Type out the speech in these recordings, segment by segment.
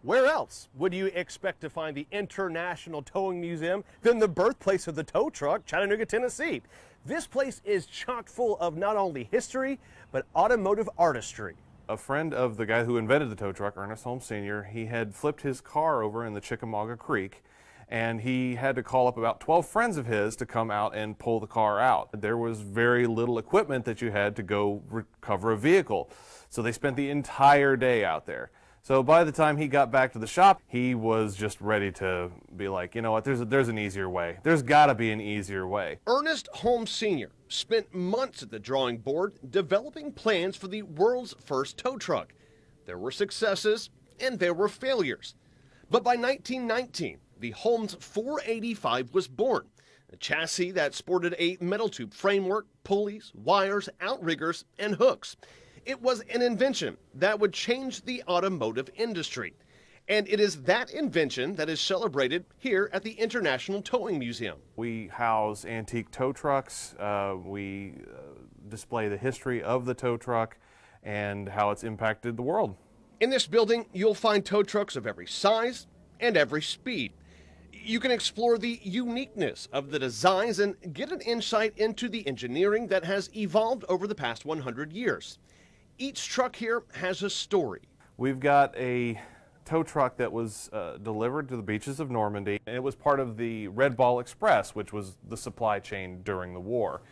Where else would you expect to find the International Towing Museum than the birthplace of the tow truck, Chattanooga, Tennessee? This place is chock full of not only history, but automotive artistry. A friend of the guy who invented the tow truck, Ernest Holmes Sr., he had flipped his car over in the Chickamauga Creek, and he had to call up about 12 friends of his to come out and pull the car out. There was very little equipment that you had to go recover a vehicle, so they spent the entire day out there. So by the time he got back to the shop, he was just ready to be like, you know what, there's an easier way. There's got to be an easier way. Ernest Holmes Sr. spent months at the drawing board developing plans for the world's first tow truck. There were successes and there were failures. But by 1919, the Holmes 485 was born, a chassis that sported a metal tube framework, pulleys, wires, outriggers, and hooks. It was an invention that would change the automotive industry. And it is that invention that is celebrated here at the International Towing Museum. We house antique tow trucks. We display the history of the tow truck and how it's impacted the world. In this building, you'll find tow trucks of every size and every speed. You can explore the uniqueness of the designs and get an insight into the engineering that has evolved over the past 100 years. Each truck here has a story. We've got a tow truck that was delivered to the beaches of Normandy. It was part of the Red Ball Express, which was the supply chain during the war.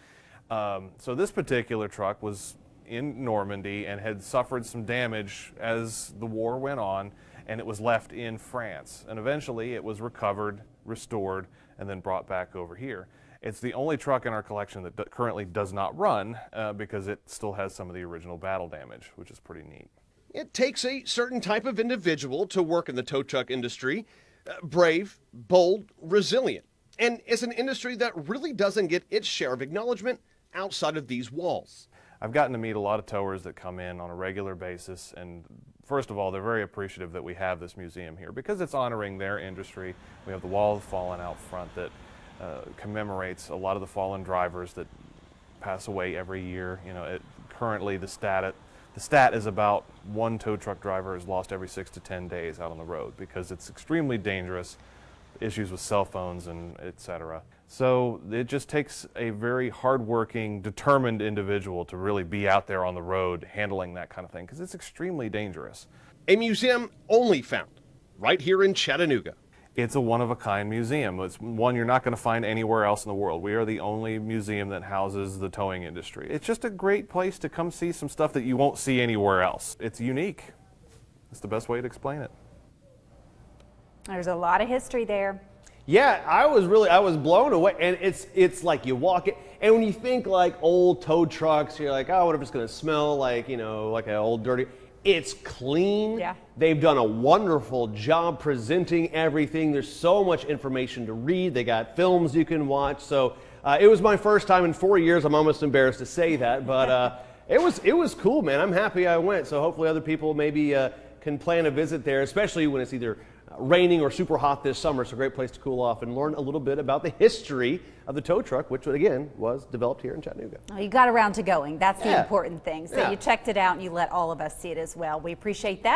So this particular truck was in Normandy and had suffered some damage as the war went on, and it was left in France. And eventually it was recovered, restored, and then brought back over here. It's the only truck in our collection that currently does not run because it still has some of the original battle damage, which is pretty neat. It takes a certain type of individual to work in the tow truck industry. Brave, bold, resilient. And it's an industry that really doesn't get its share of acknowledgement outside of these walls. I've gotten to meet a lot of towers that come in on a regular basis, and first of all, they're very appreciative that we have this museum here because it's honoring their industry. We have the Wall of the Fallen out front that commemorates a lot of the fallen drivers that pass away every year. You know, currently the stat is about one tow truck driver is lost every 6 to 10 days out on the road because it's extremely dangerous, issues with cell phones and etc. So it just takes a very hardworking, determined individual to really be out there on the road handling that kind of thing because it's extremely dangerous. A museum only found right here in Chattanooga. It's a one-of-a-kind museum. It's one you're not going to find anywhere else in the world. We are the only museum that houses the towing industry. It's just a great place to come see some stuff that you won't see anywhere else. It's unique. It's the best way to explain it. There's a lot of history there. Yeah, I was blown away, and it's like you walk it, and when you think like old tow trucks, you're like, oh, what if it's going to smell like, you know, like an old dirty. It's clean. Yeah. They've done a wonderful job presenting everything. There's so much information to read. They got films you can watch. So it was my first time in 4 years. I'm almost embarrassed to say that, but it was cool, man. I'm happy I went. So hopefully other people maybe can plan a visit there, especially when it's either raining or super hot this summer. It's a great place to cool off and learn a little bit about the history of the tow truck, which again was developed here in Chattanooga. Well, you got around to going. That's the important thing. So Yeah. you checked it out and you let all of us see it as well. We appreciate that.